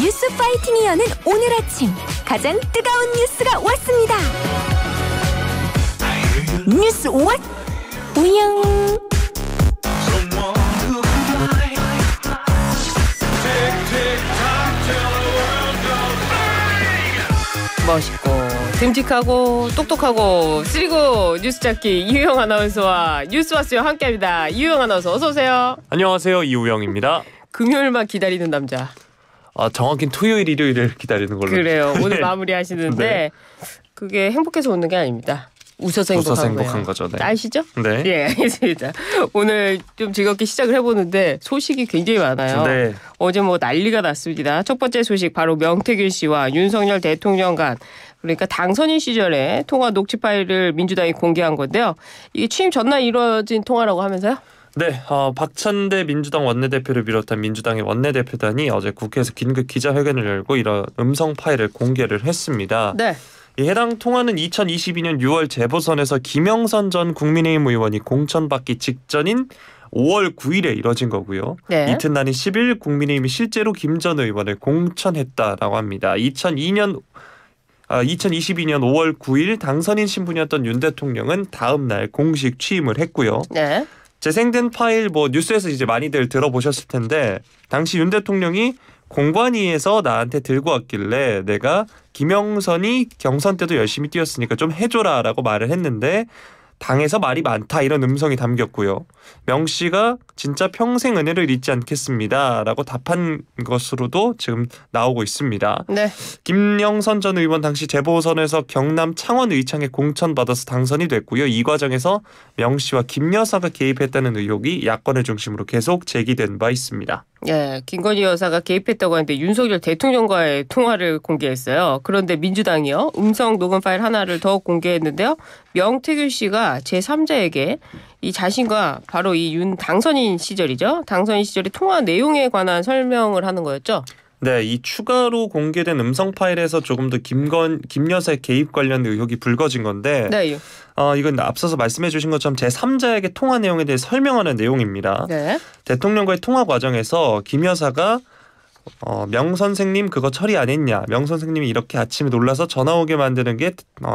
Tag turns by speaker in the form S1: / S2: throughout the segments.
S1: 뉴스 파이팅이 여는 오늘 아침 가장 뜨거운 뉴스가 왔습니다. 뉴스 왓 우영.
S2: 멋있고 듬직하고 똑똑하고 쓰리고 뉴스 찾기 이우영 아나운서와 뉴스와스와 함께합니다. 이우영 아나운서 어서 오세요.
S3: 안녕하세요, 이우영입니다.
S2: 금요일만 기다리는 남자.
S3: 정확히 토요일, 일요일을 기다리는 걸로.
S2: 그래요. 오늘 마무리하시는데
S3: 네.
S2: 그게 행복해서 웃는 게 아닙니다. 웃어서
S3: 행복한 거죠. 네.
S2: 아시죠?
S3: 네.
S2: 예, 알겠습니다. 오늘 좀 즐겁게 시작을 해보는데 소식이 굉장히 많아요.
S3: 네.
S2: 어제 뭐 난리가 났습니다. 첫 번째 소식 바로 명태균 씨와 윤석열 대통령 간 그러니까 당선인 시절에 통화 녹취 파일을 민주당이 공개한 건데요. 이게 취임 전날 이루어진 통화라고 하면서요?
S3: 네, 박찬대 민주당 원내대표를 비롯한 민주당의 원내대표단이 어제 국회에서 긴급 기자회견을 열고 이런 음성 파일을 공개를 했습니다.
S2: 네.
S3: 이 해당 통화는 2022년 6월 재보선에서 김영선 전 국민의힘 의원이 공천받기 직전인 5월 9일에 이뤄진 거고요.
S2: 네.
S3: 이튿날인 10일 국민의힘이 실제로 김 전 의원을 공천했다라고 합니다. 2022년 5월 9일 당선인 신분이었던 윤 대통령은 다음 날 공식 취임을 했고요.
S2: 네.
S3: 재생된 파일 뉴스에서 이제 많이들 들어보셨을 텐데 당시 윤 대통령이 공관위에서 나한테 들고 왔길래 내가 김영선이 경선 때도 열심히 뛰었으니까 좀 해줘라라고 말을 했는데 당에서 말이 많다 이런 음성이 담겼고요. 명 씨가 진짜 평생 은혜를 잊지 않겠습니다라고 답한 것으로도 지금 나오고 있습니다.
S2: 네.
S3: 김영선 전 의원 당시 재보선에서 경남 창원 의창에 공천받아서 당선이 됐고요. 이 과정에서 명 씨와 김 여사가 개입했다는 의혹이 야권을 중심으로 계속 제기된 바 있습니다.
S2: 예, 김건희 여사가 개입했다고 하는데 윤석열 대통령과의 통화를 공개했어요. 그런데 민주당이요. 음성 녹음 파일 하나를 더 공개했는데요. 명태균 씨가 제3자에게 이 자신과 바로 이 윤 당선인 시절이죠. 당선인 시절의 통화 내용에 관한 설명을 하는 거였죠.
S3: 네, 이 추가로 공개된 음성 파일에서 조금 더 김 여사의 개입 관련 의혹이 불거진 건데
S2: 네.
S3: 이건 앞서서 말씀해 주신 것처럼 제3자에게 통화 내용에 대해 설명하는 내용입니다.
S2: 네.
S3: 대통령과의 통화 과정에서 김 여사가 명 선생님 그거 처리 안 했냐, 명 선생님이 이렇게 아침에 놀라서 전화 오게 만드는 게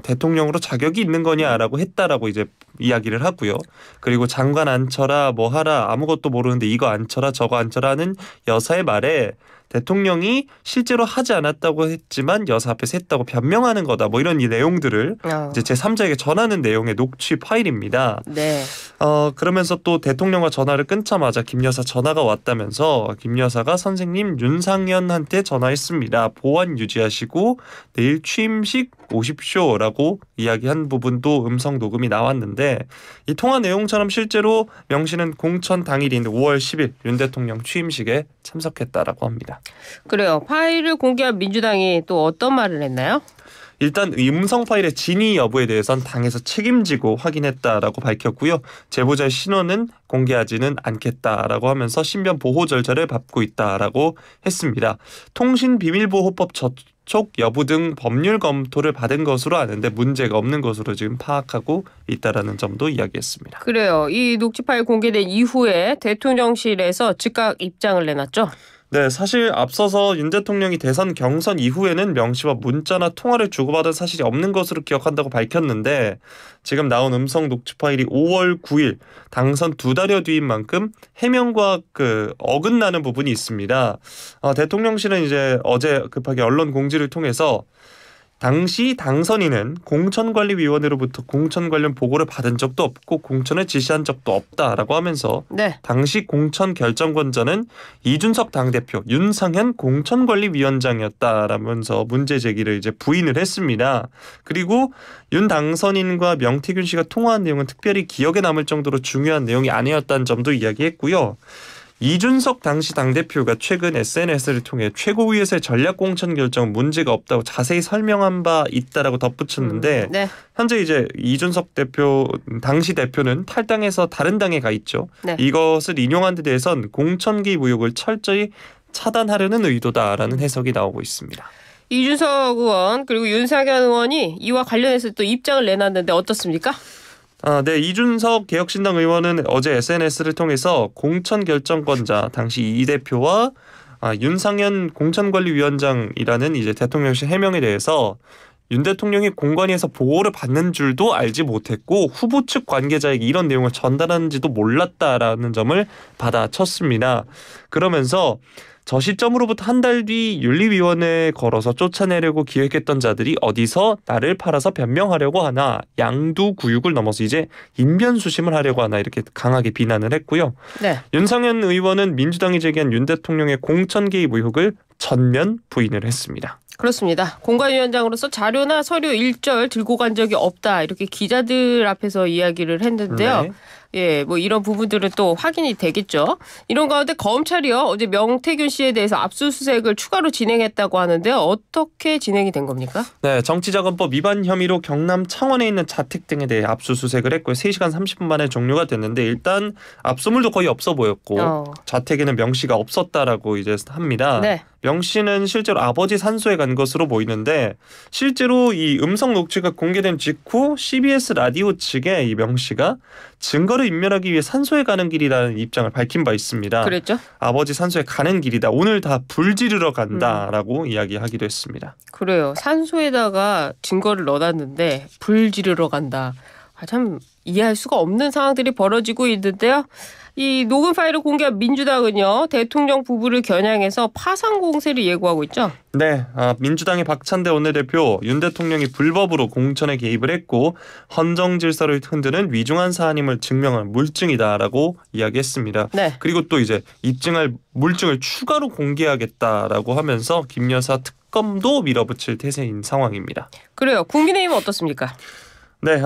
S3: 대통령으로 자격이 있는 거냐라고 했다라고 이제 이야기를 하고요. 그리고 장관 안 쳐라 뭐 하라 아무것도 모르는데 이거 안 쳐라 저거 안 쳐라는 여사의 말에 대통령이 실제로 하지 않았다고 했지만 여사 앞에서 했다고 변명하는 거다. 뭐 이런 이 내용들을 이제 제3자에게 전하는 내용의 녹취 파일입니다.
S2: 네.
S3: 그러면서 또 대통령과 전화를 끊자마자 김 여사 전화가 왔다면서 김 여사가 선생님 윤상현한테 전화했습니다. 보안 유지하시고 내일 취임식 오십시오라고 이야기한 부분도 음성 녹음이 나왔는데 이 통화 내용처럼 실제로 명 씨는 공천 당일인 5월 10일 윤 대통령 취임식에 참석했다라고 합니다.
S2: 그래요. 파일을 공개한 민주당이 또 어떤 말을 했나요?
S3: 일단 음성 파일의 진위 여부에 대해선 당에서 책임지고 확인했다라고 밝혔고요. 제보자의 신원은 공개하지는 않겠다라고 하면서 신변 보호 절차를 밟고 있다라고 했습니다. 통신비밀보호법 저촉 여부 등 법률 검토를 받은 것으로 아는데 문제가 없는 것으로 지금 파악하고 있다라는 점도 이야기했습니다.
S2: 그래요. 이 녹취 파일 공개된 이후에 대통령실에서 즉각 입장을 내놨죠.
S3: 네, 사실 앞서서 윤 대통령이 대선 경선 이후에는 명 씨와 문자나 통화를 주고받은 사실이 없는 것으로 기억한다고 밝혔는데 지금 나온 음성 녹취 파일이 5월 9일 당선 2달여 뒤인 만큼 해명과 어긋나는 부분이 있습니다. 대통령실은 이제 어제 급하게 언론 공지를 통해서 당시 당선인은 공천관리위원회로부터 공천 관련 보고를 받은 적도 없고 공천을 지시한 적도 없다라고 하면서
S2: 네.
S3: 당시 공천 결정권자는 이준석 당대표, 윤상현 공천관리위원장이었다라면서 문제 제기를 이제 부인을 했습니다. 그리고 윤 당선인과 명태균 씨가 통화한 내용은 특별히 기억에 남을 정도로 중요한 내용이 아니었다는 점도 이야기했고요. 이준석 당시 당대표가 최근 SNS를 통해 최고위에서의 전략공천 결정 문제가 없다고 자세히 설명한 바 있다라고 덧붙였는데
S2: 네.
S3: 현재 이제 이준석 당시 대표는 탈당해서 다른 당에 가 있죠.
S2: 네.
S3: 이것을 인용한 데 대해선 공천 개입 의혹을 철저히 차단하려는 의도다라는 해석이 나오고 있습니다.
S2: 이준석 의원 그리고 윤상현 의원이 이와 관련해서 또 입장을 내놨는데 어떻습니까?
S3: 네, 이준석 개혁신당 의원은 어제 SNS를 통해서 공천 결정권자 당시 이 대표와 윤상현 공천관리위원장이라는 이제 대통령실 해명에 대해서 윤 대통령이 공관위에서 보고를 받는 줄도 알지 못했고 후보 측 관계자에게 이런 내용을 전달하는지도 몰랐다라는 점을 받아쳤습니다. 그러면서 저 시점으로부터 한 달 뒤 윤리위원회에 걸어서 쫓아내려고 기획했던 자들이 어디서 나를 팔아서 변명하려고 하나, 양두구육을 넘어서 이제 인변수심을 하려고 하나, 이렇게 강하게 비난을 했고요.
S2: 네.
S3: 윤상현 의원은 민주당이 제기한 윤 대통령의 공천 개입 의혹을 전면 부인을 했습니다.
S2: 그렇습니다. 공관위원장으로서 자료나 서류 일절 들고 간 적이 없다, 이렇게 기자들 앞에서 이야기를 했는데요.
S3: 네.
S2: 예, 뭐 이런 부분들은 또 확인이 되겠죠. 이런 가운데 검찰이요, 어제 명태균 씨에 대해서 압수수색을 추가로 진행했다고 하는데요. 어떻게 진행이 된 겁니까?
S3: 네, 정치자금법 위반 혐의로 경남 창원에 있는 자택 등에 대해 압수수색을 했고요. 3시간 30분 만에 종료가 됐는데 일단 압수물도 거의 없어 보였고 자택에는 명 씨가 없었다라고 이제 합니다.
S2: 네.
S3: 명 씨는 실제로 아버지 산소에 간 것으로 보이는데 실제로 이 음성 녹취가 공개된 직후 CBS 라디오 측에 이 명 씨가 증거를 인멸하기 위해 산소에 가는 길이라는 입장을 밝힌 바 있습니다.
S2: 그랬죠?
S3: 아버지 산소에 가는 길이다. 오늘 다 불 지르러 간다라고 이야기하기도 했습니다.
S2: 그래요. 산소에다가 증거를 넣어놨는데 불 지르러 간다. 참 이해할 수가 없는 상황들이 벌어지고 있는데요. 이 녹음 파일을 공개한 민주당은요, 대통령 부부를 겨냥해서 파상 공세를 예고하고 있죠.
S3: 네, 민주당의 박찬대 원내대표 윤 대통령이 불법으로 공천에 개입을 했고 헌정 질서를 흔드는 위중한 사안임을 증명한 물증이다라고 이야기했습니다.
S2: 네.
S3: 그리고 또 이제 입증할 물증을 추가로 공개하겠다라고 하면서 김 여사 특검도 밀어붙일 태세인 상황입니다. 그래요.
S2: 국민의힘은 어떻습니까?
S3: 네,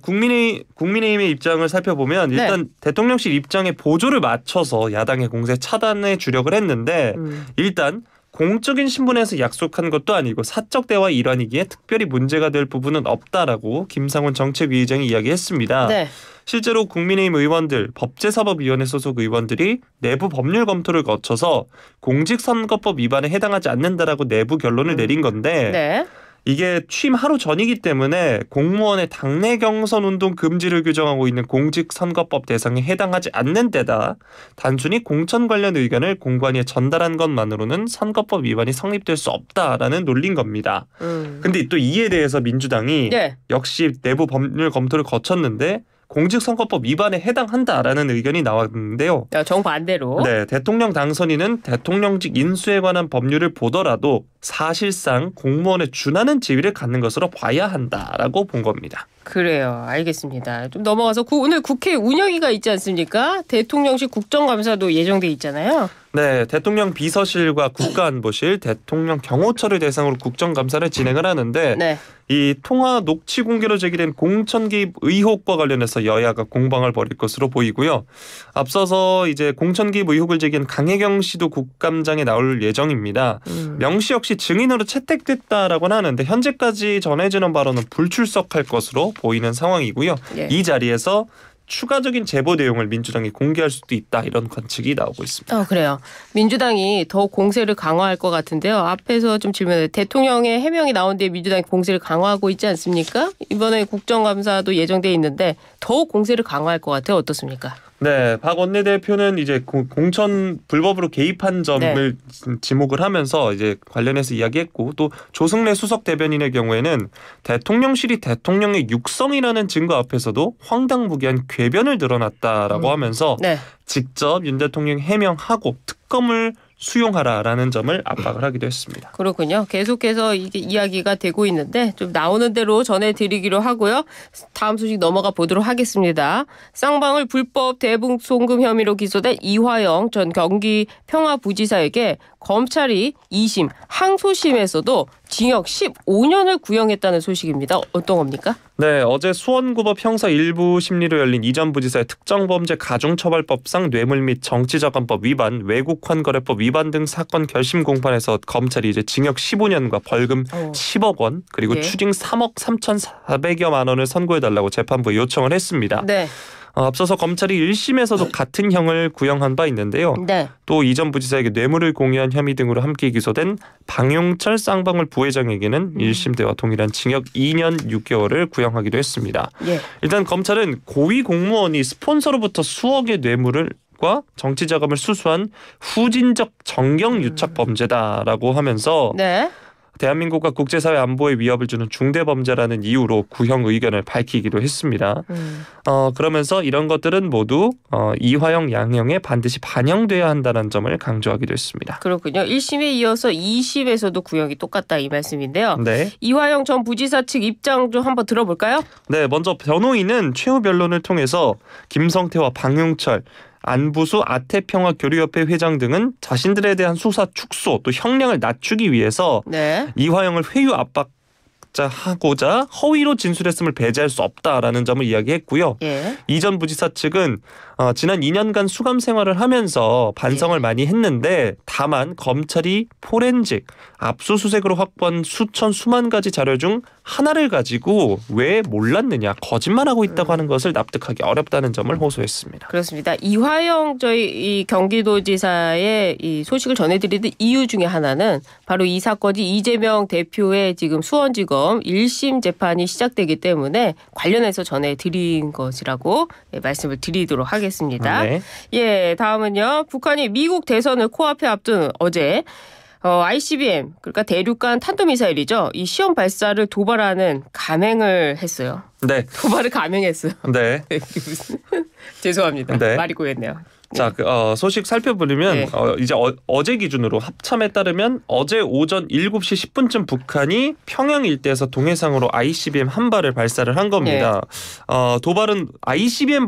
S3: 국민의힘의 입장을 살펴보면 일단 네. 대통령실 입장에 보조를 맞춰서 야당의 공세 차단에 주력을 했는데 일단 공적인 신분에서 약속한 것도 아니고 사적 대화의 일환이기에 특별히 문제가 될 부분은 없다라고 김상훈 정책위의장이 이야기했습니다. 네. 실제로 국민의힘 의원들, 법제사법위원회 소속 의원들이 내부 법률 검토를 거쳐서 공직선거법 위반에 해당하지 않는다라고 내부 결론을 내린 건데 네. 이게 취임 하루 전이기 때문에 공무원의 당내 경선 운동 금지를 규정하고 있는 공직선거법 대상에 해당하지 않는 데다 단순히 공천 관련 의견을 공관위에 전달한 것만으로는 선거법 위반이 성립될 수 없다라는 논리인 겁니다. 근데 또 이에 대해서 민주당이 네. 역시 내부 법률 검토를 거쳤는데 공직선거법 위반에 해당한다라는 의견이 나왔는데요.
S2: 정반대로.
S3: 네, 대통령 당선인은 대통령직 인수에 관한 법률을 보더라도 사실상 공무원에 준하는 지위를 갖는 것으로 봐야 한다라고 본 겁니다.
S2: 그래요. 알겠습니다. 좀 넘어가서 오늘 국회 운영위가 있지 않습니까? 대통령실 국정감사도 예정돼 있잖아요.
S3: 네, 대통령 비서실과 국가안보실, 대통령 경호처를 대상으로 국정감사를 진행을 하는데 네. 이 통화 녹취 공개로 제기된 공천 개입 의혹과 관련해서 여야가 공방을 벌일 것으로 보이고요. 앞서서 이제 공천 개입 의혹을 제기한 강혜경 씨도 국감장에 나올 예정입니다. 명 씨 역시 증인으로 채택됐다라고는 하는데 현재까지 전해지는 바로는 불출석할 것으로 보이는 상황이고요. 예. 이 자리에서 추가적인 제보 내용을 민주당이 공개할 수도 있다, 이런 관측이 나오고 있습니다.
S2: 그래요. 민주당이 더 공세를 강화할 것 같은데요. 앞에서 좀 질문해, 대통령의 해명이 나온 뒤에 민주당이 공세를 강화하고 있지 않습니까? 이번에 국정감사도 예정돼 있는데 더 공세를 강화할 것 같아요. 어떻습니까?
S3: 네, 박 원내대표는 이제 공천 불법으로 개입한 점을 네. 지목을 하면서 이제 관련해서 이야기했고, 또 조승래 수석 대변인의 경우에는 대통령실이 대통령의 육성이라는 증거 앞에서도 황당무계한 궤변을 드러났다라고 하면서 네. 직접 윤 대통령 해명하고 특검을 수용하라라는 점을 압박을 하기도 했습니다.
S2: 그렇군요. 계속해서 이게 이야기가 되고 있는데 좀 나오는 대로 전해드리기로 하고요. 다음 소식 넘어가 보도록 하겠습니다. 쌍방울 불법 대북송금 혐의로 기소된 이화영 전 경기 평화부지사에게 검찰이 2심 항소심에서도 징역 15년을 구형했다는 소식입니다. 어떤 겁니까?
S3: 네, 어제 수원구법 형사 1부 심리로 열린 이 전 부지사의 특정범죄 가중처벌법상 뇌물 및 정치자금법 위반, 외국환거래법 위반 등 사건 결심 공판에서 검찰이 이제 징역 15년과 벌금 10억 원 그리고 네. 추징 3억 3,400여만 원을 선고해달라고 재판부에 요청을 했습니다. 네. 앞서서 검찰이 1심에서도 같은 형을 구형한 바 있는데요. 네. 또 이 전 부지사에게 뇌물을 공유한 혐의 등으로 함께 기소된 방용철 쌍방울 부회장에게는 1심 때와 동일한 징역 2년 6개월을 구형하기도 했습니다. 예. 일단 검찰은 고위 공무원이 스폰서로부터 수억의 뇌물을 수입과 정치 자금을 수수한 후진적 정경 유착 범죄다라고 하면서
S2: 네.
S3: 대한민국과 국제사회 안보에 위협을 주는 중대범죄라는 이유로 구형 의견을 밝히기도 했습니다. 그러면서 이런 것들은 모두 이화영 양형에 반드시 반영돼야 한다는 점을 강조하기도 했습니다.
S2: 그렇군요. 1심에 이어서 2심에서도 구형이 똑같다 이 말씀인데요.
S3: 네.
S2: 이화영 전 부지사 측 입장 좀 한번 들어볼까요?
S3: 네, 먼저 변호인은 최후 변론을 통해서 김성태와 방용철, 안부수 아태평화교류협회 회장 등은 자신들에 대한 수사 축소 또 형량을 낮추기 위해서
S2: 네.
S3: 이화영을 회유 압박하고자 허위로 진술했음을 배제할 수 없다라는 점을 이야기했고요.
S2: 예.
S3: 이전 부지사 측은 지난 2년간 수감 생활을 하면서 반성을 많이 했는데 다만 검찰이 포렌식, 압수수색으로 확보한 수천 수만 가지 자료 중 하나를 가지고 왜 몰랐느냐 거짓말하고 있다고 하는 것을 납득하기 어렵다는 점을 호소했습니다.
S2: 그렇습니다. 이화영 저희 이 경기도지사의 이 소식을 전해드리는 이유 중에 하나는 바로 이 사건이 이재명 대표의 지금 수원지검 1심 재판이 시작되기 때문에 관련해서 전해드린 것이라고 말씀을 드리도록 하겠습니다.
S3: 네.
S2: 예, 다음은요. 북한이 미국 대선을 코앞에 앞둔 어제 ICBM 그러니까 대륙간 탄도미사일이죠. 이 시험 발사를 도발하는 감행을 했어요.
S3: 네.
S2: 도발을 감행했어요.
S3: 네.
S2: 죄송합니다.
S3: 네.
S2: 말이 고였네요.
S3: 자, 소식 살펴보려면
S2: 네.
S3: 이제 어제 기준으로 합참에 따르면 어제 오전 7시 10분쯤 북한이 평양 일대에서 동해상으로 ICBM 한 발을 발사를 한 겁니다. 도발은 ICBM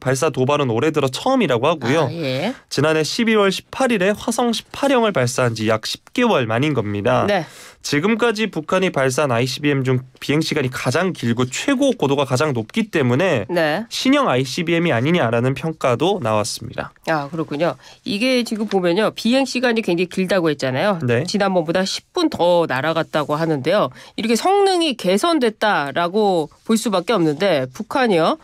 S3: 발사 도발은 올해 들어 처음이라고 하고요.
S2: 예.
S3: 지난해 12월 18일에 화성 18형을 발사한 지 약 10개월 만인 겁니다.
S2: 네.
S3: 지금까지 북한이 발사한 ICBM 중 비행시간이 가장 길고 최고 고도가 가장 높기 때문에
S2: 네.
S3: 신형 ICBM이 아니냐라는 평가도 나왔습니다.
S2: 아, 그렇군요. 이게 지금 보면요. 비행 시간이 굉장히 길다고 했잖아요.
S3: 네.
S2: 지난번보다 10분 더 날아갔다고 하는데요. 이렇게 성능이 개선됐다라고 볼 수밖에 없는데 북한이요.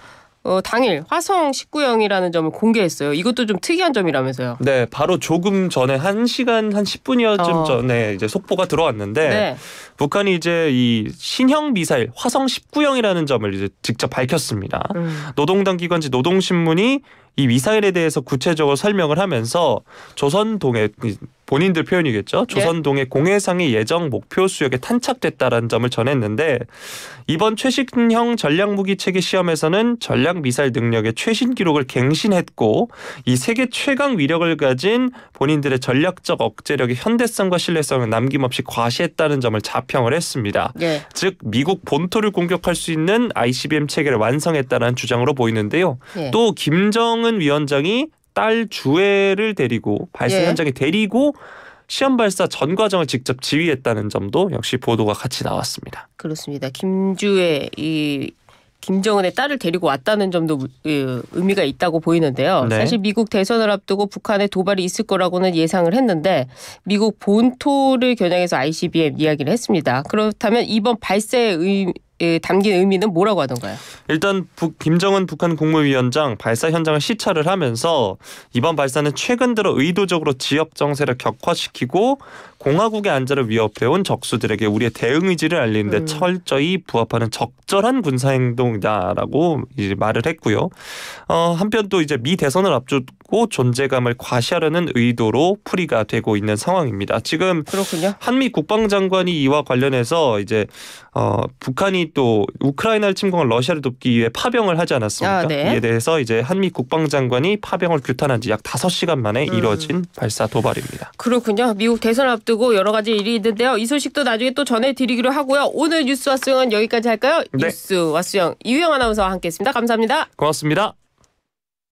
S2: 당일 화성 19형이라는 점을 공개했어요. 이것도 좀 특이한 점이라면서요.
S3: 네, 바로 조금 전에 1시간 한 10분여쯤 전에 이제 속보가 들어왔는데
S2: 네.
S3: 북한이 이제 이 신형 미사일 화성 19형이라는 점을 이제 직접 밝혔습니다. 노동당 기관지 노동신문이 이 미사일에 대해서 구체적으로 설명을 하면서 조선동해 본인들 표현이겠죠. 조선동해 공해상의 예정 목표 수역에 탄착됐다라는 점을 전했는데 이번 최신형 전략무기 체계 시험에서는 전략 미사일 능력의 최신 기록을 갱신했고 이 세계 최강 위력을 가진 본인들의 전략적 억제력의 현대성과 신뢰성을 남김없이 과시했다는 점을 자평을 했습니다.
S2: 네.
S3: 즉 미국 본토를 공격할 수 있는 ICBM 체계를 완성했다는 주장으로 보이는데요.
S2: 네.
S3: 또 김정은 위원장이 딸 주애를 데리고 발사 현장에 데리고 시험 발사 전 과정을 직접 지휘했다는 점도 역시 보도가 같이 나왔습니다.
S2: 그렇습니다. 김주의 이 김정은의 딸을 데리고 왔다는 점도 의미가 있다고 보이는데요.
S3: 네.
S2: 사실 미국 대선을 앞두고 북한의 도발이 있을 거라고는 예상을 했는데 미국 본토를 겨냥해서 ICBM 이야기를 했습니다. 그렇다면 이번 발사의 담긴 의미는 뭐라고 하던가요?
S3: 일단 김정은 북한 국무위원장 발사 현장을 시찰을 하면서 이번 발사는 최근 들어 의도적으로 지역 정세를 격화시키고 공화국의 안전을 위협해온 적수들에게 우리의 대응 의지를 알리는데 철저히 부합하는 적절한 군사행동이다라고 이제 말을 했고요. 한편 또 이제 미 대선을 앞두고 존재감을 과시하려는 의도로 풀이가 되고 있는 상황입니다. 지금
S2: 그렇군요.
S3: 한미 국방장관이 이와 관련해서 이제 북한이 또 우크라이나를 침공한 러시아를 돕기 위해 파병을 하지 않았습니까?
S2: 네.
S3: 이에 대해서 이제 한미 국방장관이 파병을 규탄한 지 약 5시간 만에 이뤄진 발사 도발입니다.
S2: 그렇군요. 미국 대선을 앞두고 여러 가지 일이 있는데요. 이 소식도 나중에 또 전해드리기로 하고요. 오늘 뉴스 와수영은 여기까지 할까요?
S3: 네.
S2: 뉴스 와수영 이유영 아나운서와 함께했습니다. 감사합니다.
S3: 고맙습니다.